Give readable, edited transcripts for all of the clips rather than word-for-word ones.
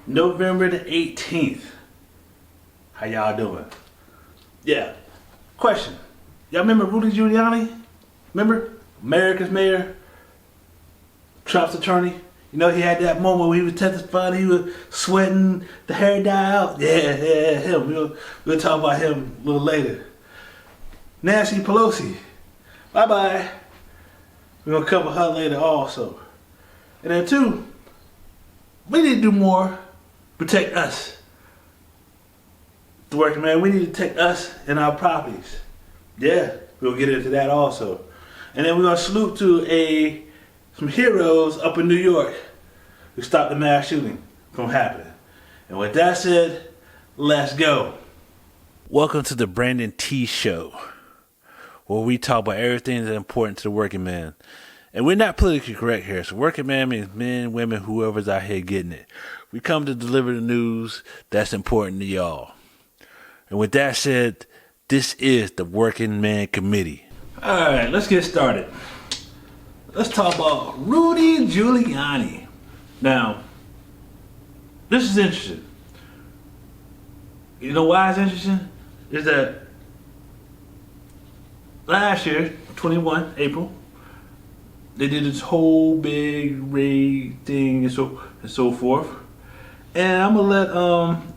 November the 18th. How y'all doing? Yeah. Question. Y'all remember Rudy Giuliani? Remember? America's mayor? Trump's attorney? You know, he had that moment where he was testifying, he was sweating, the hair died out. Yeah, him. We'll talk about him a little later. Nancy Pelosi. Bye-bye. We're going to cover her later also. And then two, we need to do more. Protect us. The working man, we need to protect us and our properties. Yeah, we'll get into that also. And then we're going to salute to some heroes up in New York who stopped the mass shooting from happening. And with that said, let's go. Welcome to the Brandon T Show, where we talk about everything that's important to the working man. And we're not politically correct here. So working man means men, women, whoever's out here getting it. We come to deliver the news that's important to y'all. And with that said, this is the Working Man Committee. All right, let's get started. Let's talk about Rudy Giuliani. Now, this is interesting. You know why it's interesting? Is that last year, 21 April, they did this whole big raid thing and so forth. And I'm gonna let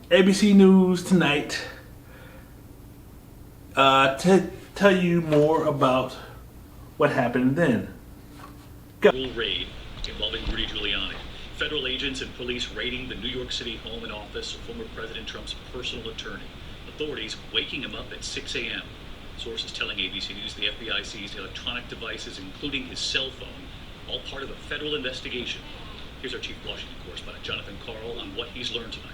ABC News tonight tell you more about what happened then. Go. Raid involving Rudy Giuliani. Federal agents and police raiding the New York City home and office of former President Trump's personal attorney. Authorities waking him up at 6 a.m. Sources telling ABC News the FBI seized electronic devices, including his cell phone, all part of a federal investigation. Here's our chief Washington correspondent, Jonathan Carl, on what he's learned tonight.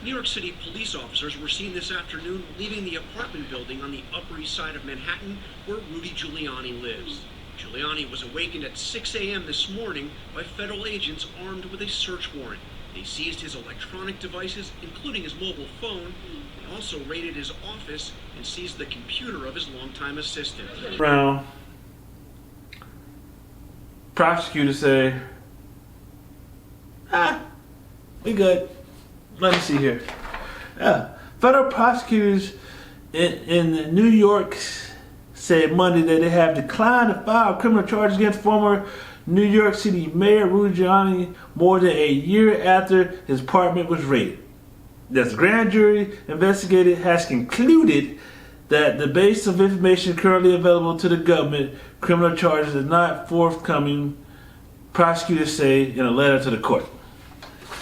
New York City police officers were seen this afternoon leaving the apartment building on the Upper East Side of Manhattan where Rudy Giuliani lives. Giuliani was awakened at 6 a.m. this morning by federal agents armed with a search warrant. They seized his electronic devices, including his mobile phone. They also raided his office and seized the computer of his longtime assistant. Brown. Prosecutors say, we good. Let me see here. Federal prosecutors in New York said Monday that they have declined to file criminal charges against former New York City Mayor Rudy Giuliani more than a year after his apartment was raided. The grand jury investigated has concluded that the base of information currently available to the government, criminal charges are not forthcoming, prosecutors say in a letter to the court.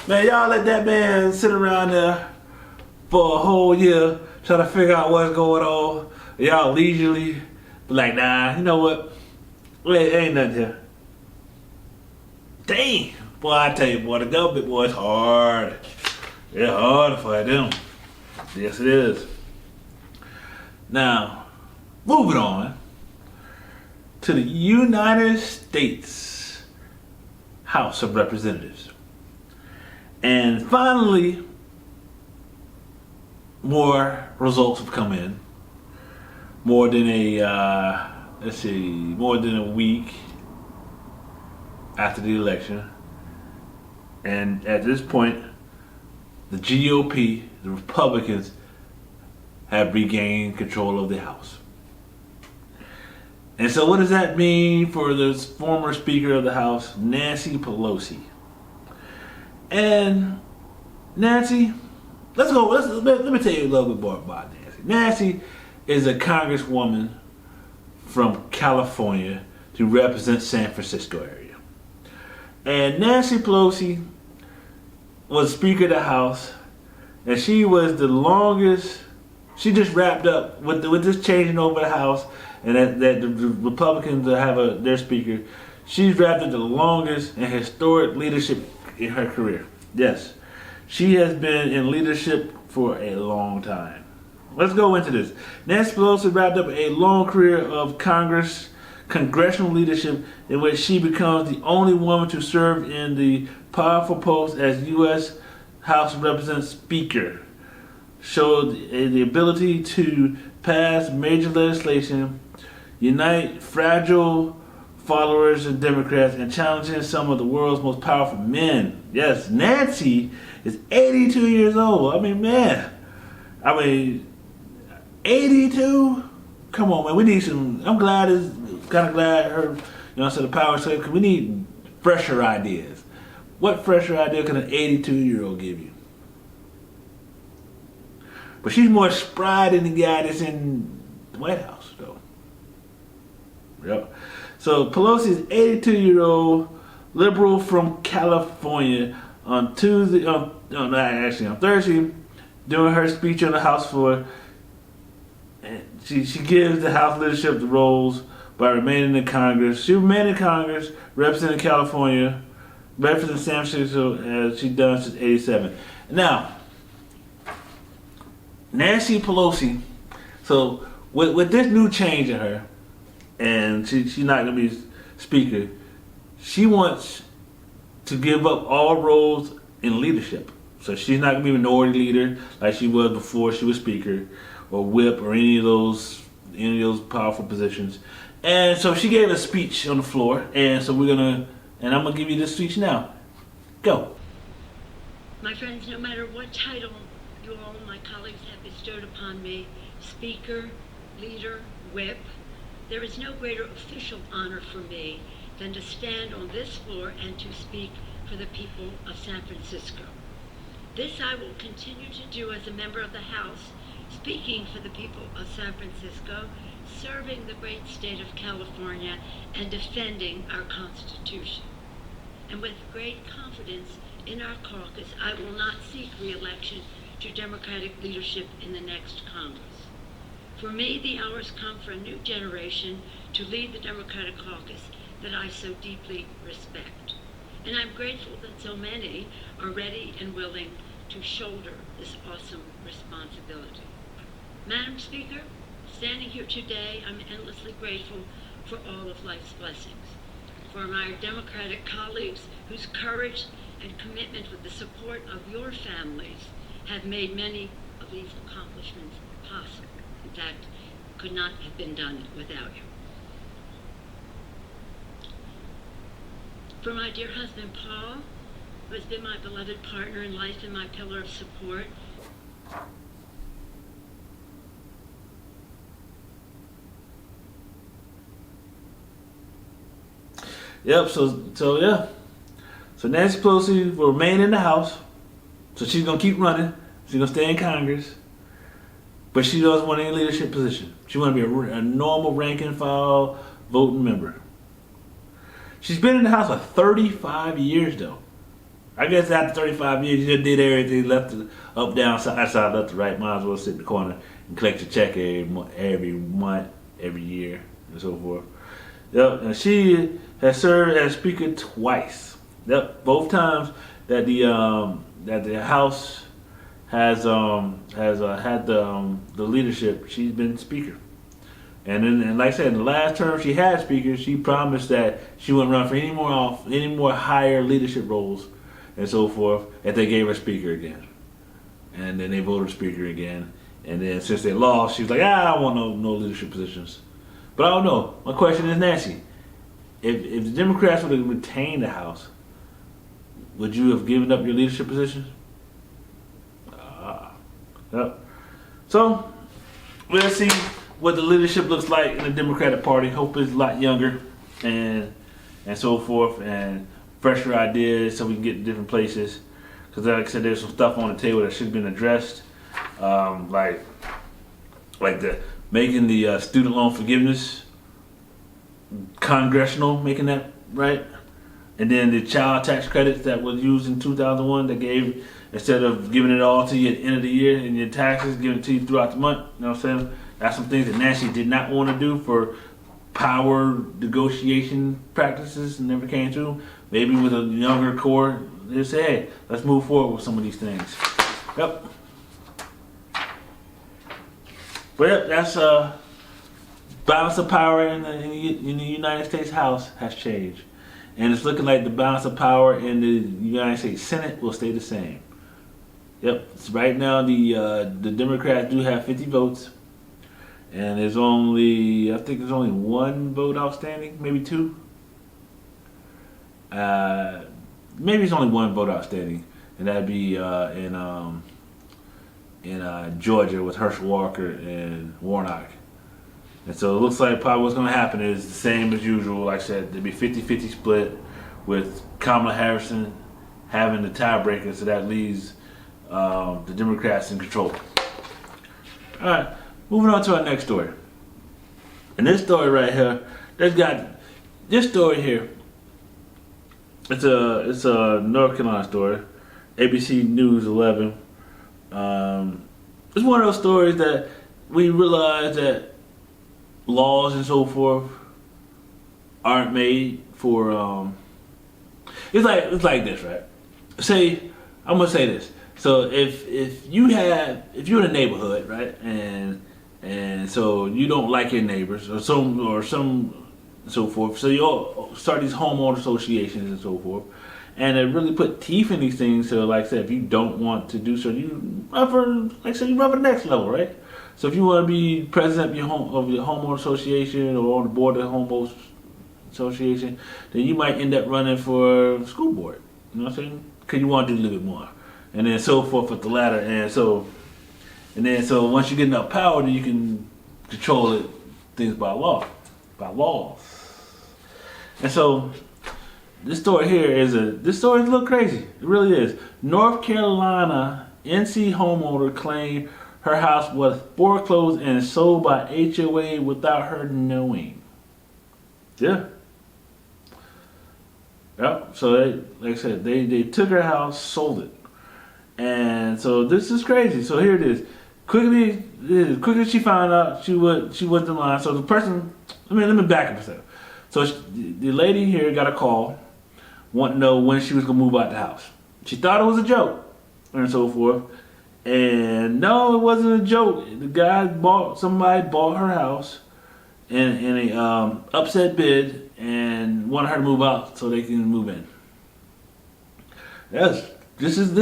Man, y'all let that man sit around there for a whole year trying to figure out what's going on. Y'all leisurely be like, nah, you know what? Ain't nothing here. Dang. Boy, I tell you, boy, the government, boy, it's hard. It's hard for them. Yes, it is. Now, moving on to the United States House of Representatives. And finally, more results have come in. More than more than a week after the election. And at this point, the GOP, the Republicans, have regained control of the House. And so what does that mean for the former Speaker of the House, Nancy Pelosi? And Nancy, let me tell you a little bit more about Nancy. Nancy is a congresswoman from California to represent San Francisco area. And Nancy Pelosi was Speaker of the House, and she was the longest. She just wrapped up with this changing over the House, and that the Republicans have their Speaker. She's wrapped up the longest and historic leadership in her career. Yes, she has been in leadership for a long time. Let's go into this. Nancy Pelosi wrapped up a long career of congressional leadership in which she becomes the only woman to serve in the powerful post as U.S. House of Representatives Speaker. Showed the ability to pass major legislation, unite fragile followers of Democrats and challenging some of the world's most powerful men. Yes, Nancy is 82 years old. I mean, man. 82? Come on, man. We need some. I'm glad kind of glad her, so the power said, because we need fresher ideas. What fresher idea can an 82-year-old give you? But she's more spry than the guy that's in the White House, though. Yep. So Pelosi is 82-year-old liberal from California on Thursday, during her speech on the House floor. And she gives the House leadership the roles by remaining in Congress. She remained in Congress, representing California, representing San Francisco, as she's done since '87. Now, Nancy Pelosi, so with this new change in her, and she's not going to be speaker, she wants to give up all roles in leadership. So she's not going to be minority leader like she was before she was speaker, or whip, or any of those powerful positions. And so she gave a speech on the floor, and so I'm gonna give you this speech now. Go. My friends, no matter what title you all, my colleagues, have bestowed upon me, speaker, leader, whip, there is no greater official honor for me than to stand on this floor and to speak for the people of San Francisco. This I will continue to do as a member of the House, speaking for the people of San Francisco, serving the great state of California, and defending our Constitution. And with great confidence in our caucus, I will not seek re-election to Democratic leadership in the next Congress. For me, the hours come for a new generation to lead the Democratic caucus that I so deeply respect. And I'm grateful that so many are ready and willing to shoulder this awesome responsibility. Madam Speaker, standing here today, I'm endlessly grateful for all of life's blessings. For my Democratic colleagues whose courage and commitment with the support of your families have made many of these accomplishments possible. In fact, could not have been done without you. For my dear husband, Paul, who has been my beloved partner in life and my pillar of support. Yep, so Nancy Pelosi will remain in the House. So she's going to keep running. She's going to stay in Congress. But she doesn't want any leadership position. She wants to be a normal rank and file voting member. She's been in the House for 35 years, though. I guess after 35 years, you just did everything, left to up, down, side, left to right. Might as well sit in the corner and collect your check every month, every year, and so forth. Yep, and she has served as Speaker twice. Yep, both times that the House has had the leadership, she's been Speaker. And like I said, in the last term she had Speaker, she promised that she wouldn't run for any more higher leadership roles and so forth if they gave her Speaker again. And then they voted Speaker again. And then since they lost, she was like, I don't want no leadership positions. But I don't know. My question is, Nancy, if the Democrats would have retained the House, would you have given up your leadership positions? Yep. So, we'll see what the leadership looks like in the Democratic Party. Hope it's a lot younger and so forth, and fresher ideas so we can get to different places. Because like I said, there's some stuff on the table that should have been addressed, like the making the student loan forgiveness congressional, making that right, and then the child tax credits that was used in 2001 that gave, instead of giving it all to you at the end of the year in your taxes, giving it to you throughout the month. You know what I'm saying? That's some things that Nancy did not want to do for power negotiation practices and never came through. Maybe with a younger core, they say, hey, let's move forward with some of these things. Yep. But yep, that's balance of power in the United States House has changed. And it's looking like the balance of power in the United States Senate will stay the same. Yep, so right now the Democrats do have 50 votes. And there's only, I think there's only one vote outstanding, maybe two. Maybe it's only one vote outstanding, and that'd be in Georgia with Herschel Walker and Warnock. And so it looks like probably what's going to happen is the same as usual. Like I said, there'll be 50-50 split with Kamala Harris having the tiebreaker, so that leaves the Democrats in control. All right, moving on to our next story. And this story right here, this story here. It's a North Carolina story, ABC News 11. It's one of those stories that we realize that laws and so forth aren't made for. It's like this, right? Say, I'm gonna say this. So if you're in a neighborhood, right, and so you don't like your neighbors or some so forth. So you all start these homeowner associations and so forth, and it really put teeth in these things. So like I said, if you don't want to do so, you run for the next level, right? So if you want to be president of your homeowner association or on the board of the homeowners association, then you might end up running for school board. You know what I'm saying? Because you want to do a little bit more, and then so forth with the ladder, and so once you get enough power, then you can control it, things by laws. And so this story here is a little crazy. It really is. North Carolina NC homeowner claimed her house was foreclosed and sold by HOA without her knowing. Yeah. Yep. So like I said, they took her house, sold it, and so this is crazy. So here it is. Quickly she found out she wasn't in line. So the person, let me back up a second. So the lady here got a call, wanting to know when she was gonna move out the house. She thought it was a joke, and so forth. And no, it wasn't a joke. Somebody bought her house in a upset bid and wanted her to move out so they can move in. This is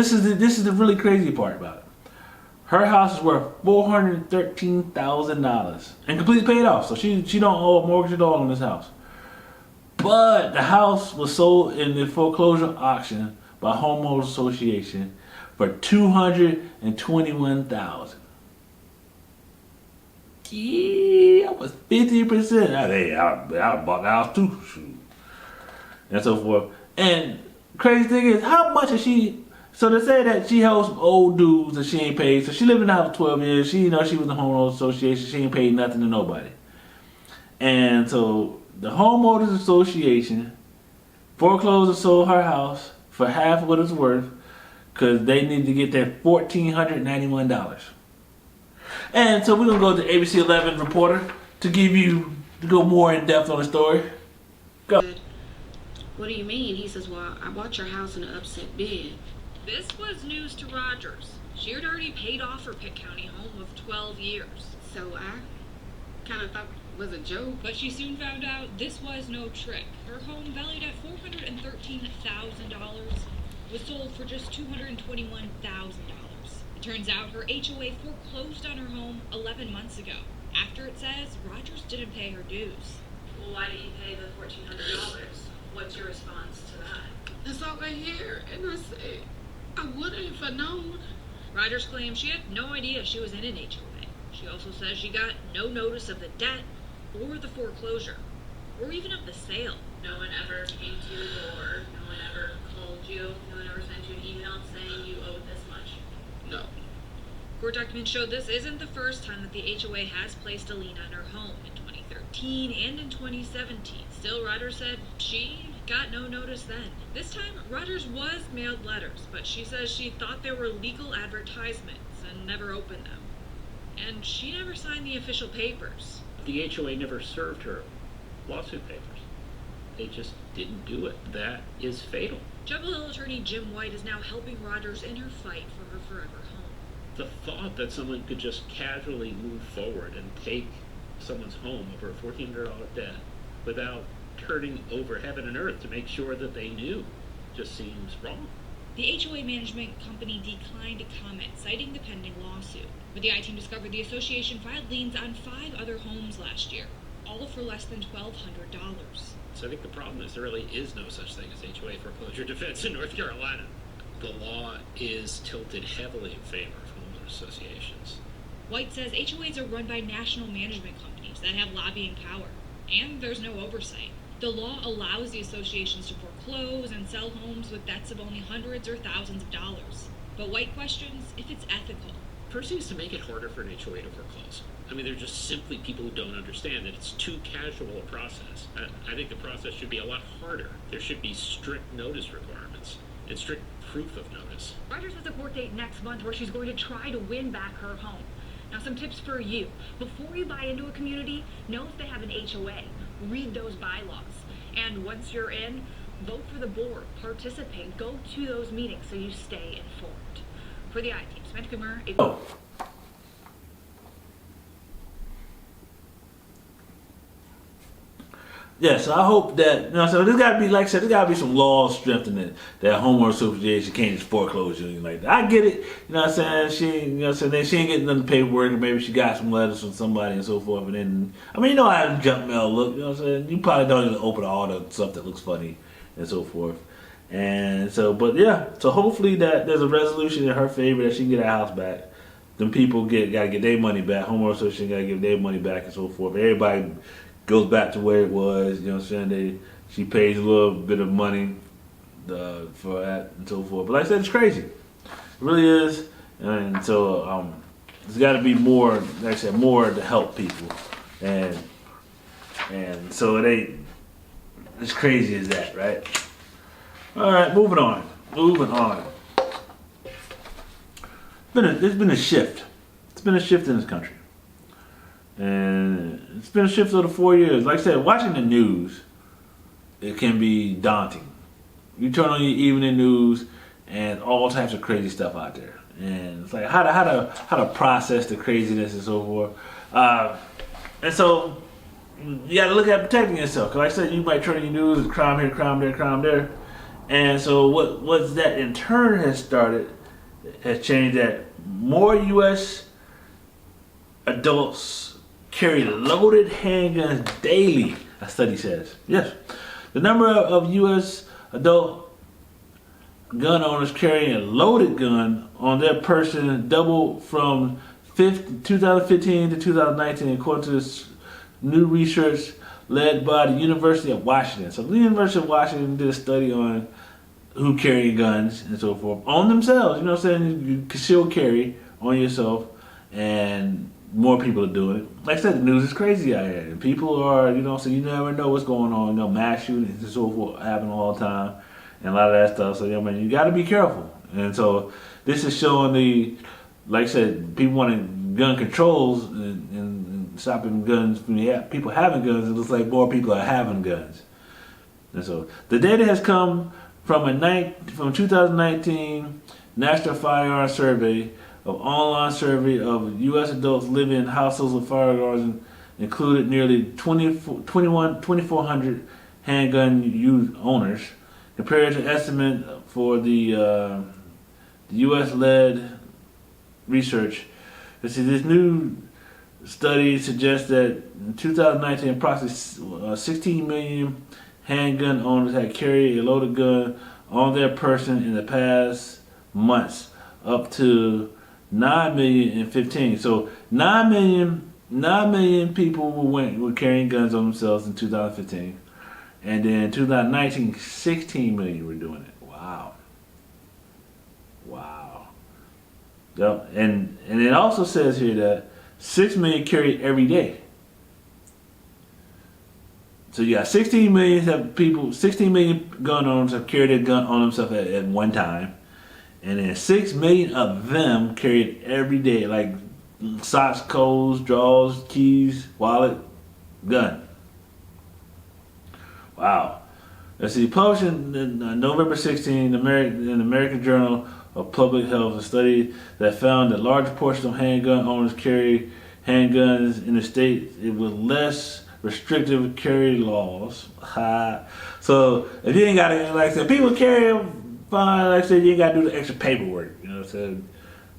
the really crazy part about it. Her house is worth $413,000 and completely paid off. So she don't owe a mortgage at all on this house. But the house was sold in the foreclosure auction by homeowners association for $221,000. Yeah, that was 50%. I bought the house too, shoot, and so forth. And crazy thing is, how much is she? So they say that she held some old dues that she ain't paid. So she lived in the house 12 years. She was in the homeowners association. She ain't paid nothing to nobody. And so the homeowners association foreclosed and sold her house for half of what it's worth, because they need to get that $1,491. And so we're going to go to ABC 11 reporter to go more in depth on the story. Go. What do you mean? He says, well, I bought your house in an upset bid. This was news to Rogers. She had already paid off her Pitt County home of 12 years. So I kind of thought it was a joke. But she soon found out this was no trick. Her home, valued at $413,000, was sold for just $221,000. It turns out her HOA foreclosed on her home 11 months ago, after it says Rogers didn't pay her dues. Well, why didn't you pay the $1,400? What's your response to that? That's all I hear. And I say, I wouldn't if I'd known. Rogers claims she had no idea she was in an HOA. She also says she got no notice of the debt or the foreclosure, or even of the sale. No one ever came to your door. No one ever called you. No one ever sent you an email saying you owed this much. No. Court documents show this isn't the first time that the HOA has placed a lien on her home, in 2013 and in 2017. Still, Rogers said she got no notice then. This time, Rogers was mailed letters, but she says she thought they were legal advertisements and never opened them. And she never signed the official papers. The HOA never served her lawsuit papers. They just didn't do it. That is fatal. Chapel Hill attorney Jim White is now helping Rogers in her fight for her forever home. The thought that someone could just casually move forward and take someone's home over a $1,400 debt without turning over heaven and earth to make sure that they knew just seems wrong. The HOA management company declined to comment, citing the pending lawsuit. But the I-Team discovered the association filed liens on 5 other homes last year, all for less than $1,200. So I think the problem is there really is no such thing as HOA foreclosure defense in North Carolina. The law is tilted heavily in favor of homeowner associations. White says HOAs are run by national management companies that have lobbying power, and there's no oversight. The law allows the associations to foreclose and sell homes with debts of only hundreds or thousands of dollars. But White questions if it's ethical. First thing is to make it harder for an HOA to foreclose. I mean, they're just simply people who don't understand that it's too casual a process. I think the process should be a lot harder. There should be strict notice requirements and strict proof of notice. Rogers has a court date next month where she's going to try to win back her home. Now, some tips for you. Before you buy into a community, know if they have an HOA. Read those bylaws. And once you're in, vote for the board, participate, go to those meetings so you stay informed. For the I-Team, Samantha Kumar, Yeah, so I hope that, so there's got to be, like I said, there's got to be some laws strengthening that homeowner association can't just foreclose or anything like that. I get it, then she ain't getting none of the paperwork, and maybe she got some letters from somebody and so forth, and then, you know how junk mail look, you probably don't even open all the stuff that looks funny and so forth. And so, but yeah, so hopefully that there's a resolution in her favor that she can get her house back. Them people gotta get their money back, homeowner association gotta give their money back and so forth. Everybody goes back to where it was, she pays a little bit of money for that and so forth. But like I said, it's crazy. It really is. And so there's got to be more, like I said, more to help people. And so it ain't as crazy as that, right? All right, moving on. There's been a shift. It's been a shift in this country. And it's been a shift over 4 years. Like I said, watching the news, it can be daunting. You turn on your evening news, and all types of crazy stuff out there. And it's like how to process the craziness and so forth. And so you got to look at protecting yourself. Because like I said, you might turn on your news, crime here, crime there, crime there. And so what's that in turn has changed that more U.S. adults carry loaded handguns daily, a study says. Yes. The number of U.S. adult gun owners carrying a loaded gun on their person doubled from 2015 to 2019, according to this new research led by the University of Washington. So the University of Washington did a study on who carry guns and so forth on themselves. You know what I'm saying? You conceal carry on yourself, and more people are doing it. Like I said, the news is crazy out here. And people are, so you never know what's going on. Mass shootings and so forth happen all the time, and a lot of that stuff. So, you got to be careful. And so this is showing like I said, people wanting gun controls and stopping guns from people having guns. It looks like more people are having guns. And so the data has come from 2019 National Firearm Survey, online survey of U.S. adults living in households with firearms, included nearly 2,400 handgun use owners, compared to estimate for the U.S.-led research. This new study suggests that in 2019, approximately 16 million handgun owners had carried a loaded gun on their person in the past months, up to 9 million in 15. So 9 million people were carrying guns on themselves in 2015. And then in 2019, 16 million were doing it. Wow. Yep. And it also says here that 6 million carry every day. So you got 16 million gun owners have carried a gun on themselves at one time. And then 6 million of them carried every day, like socks, clothes, drawers, keys, wallet, gun. Wow. Let's see, published in November 16 in the American Journal of Public Health, a study that found that large portion of handgun owners carry handguns in the state with less restrictive carry laws. So if you ain't got to, like I said, people carry them fine. Like I said, you ain't got to do the extra paperwork, you know what I'm saying,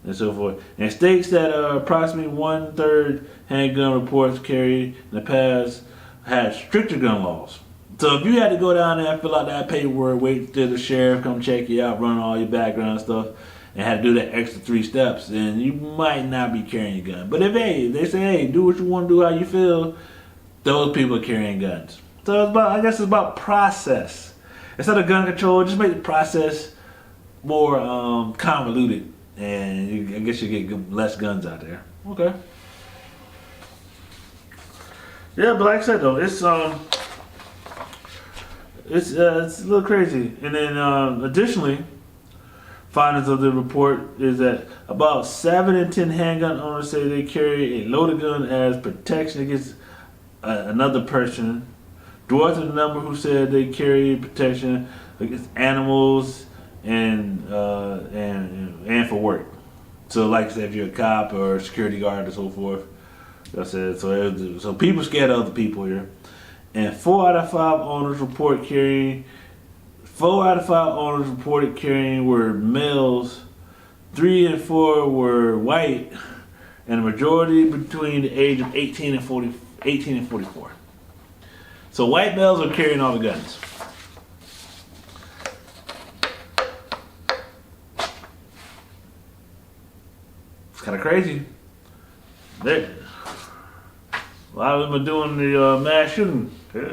and so forth. And states that approximately 1/3 handgun reports carried in the past had stricter gun laws. So if you had to go down there and fill out that paperwork, wait till the sheriff come check you out, run all your background stuff, and had to do that extra 3 steps, then you might not be carrying a gun. But if they say, hey, do what you want to do, how you feel, those people are carrying guns. So I guess it's about process. Instead of gun control, just make the process more convoluted, and I guess you get less guns out there. Okay. Yeah, but like I said though, it's a little crazy. And then additionally, findings of the report is that about 7 in 10 handgun owners say they carry a loaded gun as protection against another person. Dwarfs the number who said they carry protection against animals and for work. So, like I said, if you're a cop or a security guard and so forth, I said so people scared of other people here. And 4 out of 5 owners reported carrying were males. 3 and 4 were white, and the majority between the age of 18 and 44. So white males are carrying all the guns. It's kind of crazy. A lot of them are doing the mass shooting. And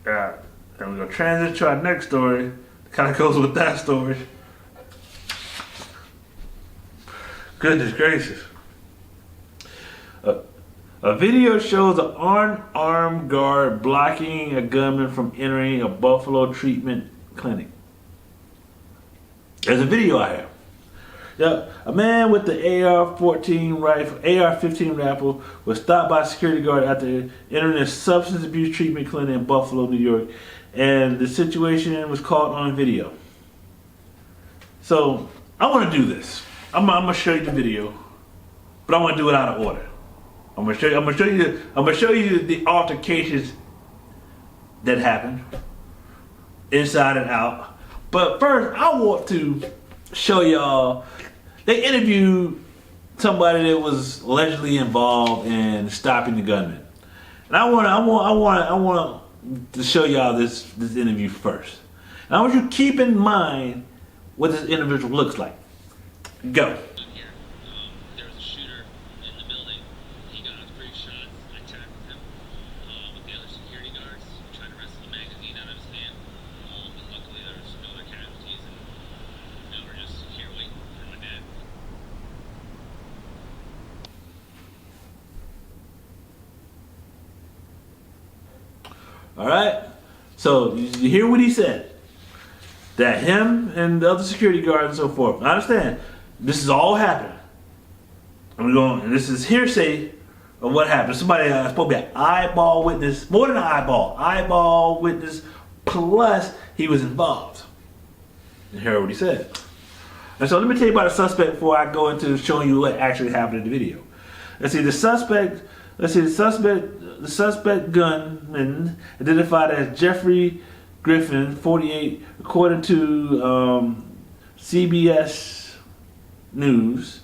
we're going to transition to our next story. It kind of goes with that story. Goodness gracious. A video shows an unarmed guard blocking a gunman from entering a Buffalo treatment clinic. There's a video out here. Yep, a man with the AR-15 rifle was stopped by a security guard after entering a substance abuse treatment clinic in Buffalo, New York, and the situation was caught on video. So I want to do this. I'm gonna show you the video, but I want to do it out of order. I'm gonna show you the altercations that happened, inside and out. But first, I want to show y'all. They interviewed somebody that was allegedly involved in stopping the gunman, and I want to show y'all this interview first. And I want you to keep in mind what this individual looks like. Go. There was a shooter in the building. He got 3 shots. I tackled him with the other security guards, trying to wrestle the magazine out of his hand. But luckily there was no other casualties, and now we're just here waiting for my dad. All right. So you hear what he said. That him and the other security guards and so forth. I understand. This is all happening. And this is hearsay of what happened. Somebody supposed to be an eyeball witness, more than an eyeball witness, plus he was involved. And hear what he said. And so let me tell you about the suspect before I go into showing you what actually happened in the video. The suspect gunman identified as Jeffrey Griffin, 48, according to CBS News,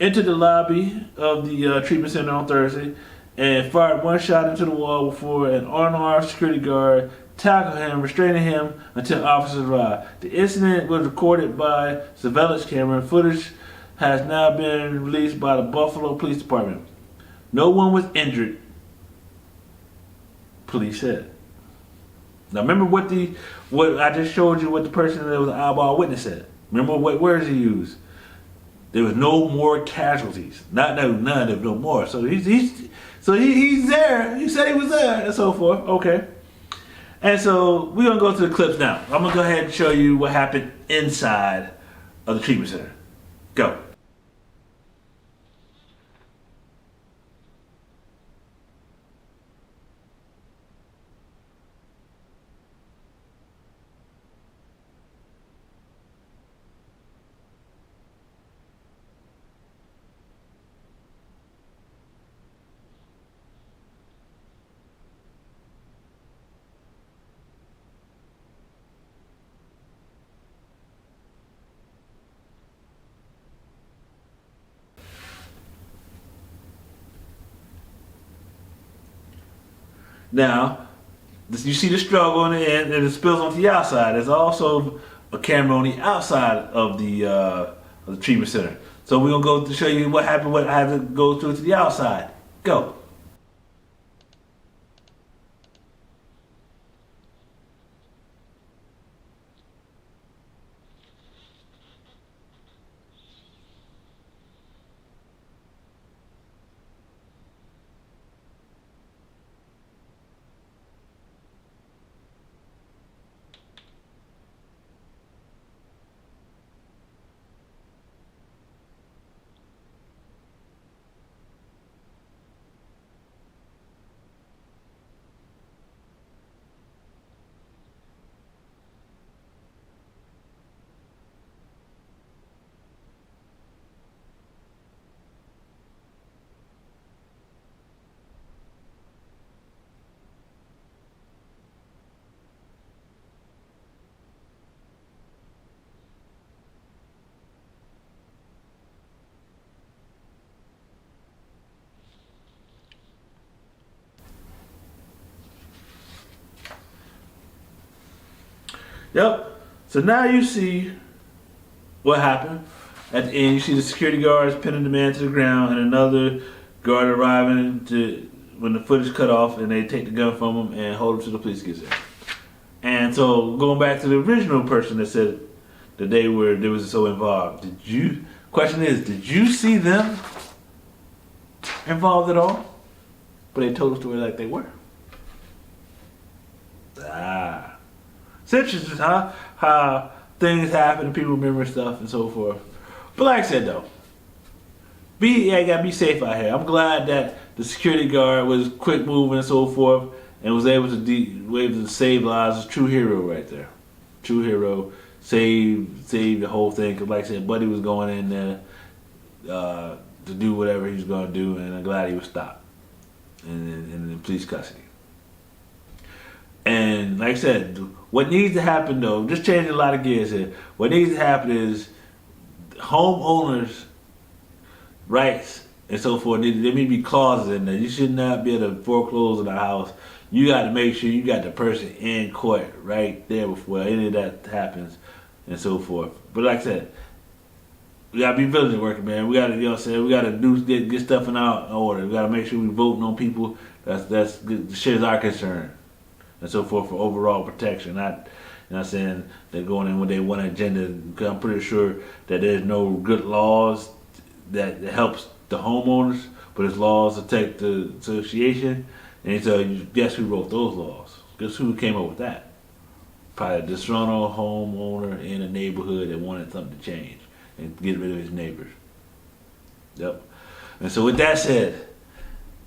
entered the lobby of the treatment center on Thursday and fired 1 shot into the wall before an unarmed security guard tackled him, restraining him until officers arrived. The incident was recorded by surveillance camera, and footage has now been released by the Buffalo Police Department. No one was injured, police said. Now remember what I just showed you, what the person that was an eyeball witness said. Remember what words he used. There was no more casualties. None, there was no more. So he's there. He said he was there and so forth. Okay. And so we're gonna go to the clips now. I'm gonna go ahead and show you what happened inside of the treatment center. Go. Now, you see the struggle on the end, and it spills onto the outside. There's also a camera on the outside of the treatment center. So we're gonna go to show you what happened. What had to go through to the outside. Go. Yep. So now you see what happened. At the end, you see the security guards pinning the man to the ground, and another guard arriving to when the footage cut off, and they take the gun from him and hold him till the police gets there. And so going back to the original person that said that they was so involved. Question is, did you see them involved at all? But they told the story like they were. It's interesting, huh? How things happen and people remember stuff and so forth. But like I said though, you gotta be safe out here. I'm glad that the security guard was quick moving and so forth and was able to save lives. It's a true hero right there. True hero. Saved the whole thing. Cause like I said, Buddy was going in there to do whatever he was gonna do, and I'm glad he was stopped in police custody. And like I said, what needs to happen though, just changing a lot of gears here, what needs to happen is homeowners' rights and so forth, there need to be clauses in there. You should not be able to foreclose on a house. You got to make sure you got the person in court right there before any of that happens and so forth. But like I said, we got to be vigilant working, man. We got to, we got to get stuff in our order. We got to make sure we voting on people that's the shit is our concern. And so forth for overall protection, not saying they're going in with their one agenda. Because I'm pretty sure that there's no good laws that helps the homeowners, but it's laws to protect the association. And so guess who wrote those laws? Guess who came up with that? Probably a disgruntled homeowner in a neighborhood that wanted something to change and get rid of his neighbors. Yep. And so with that said,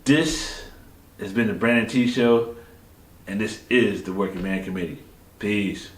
this has been the Brandon T Show. And this is the Working Man Committee. Peace.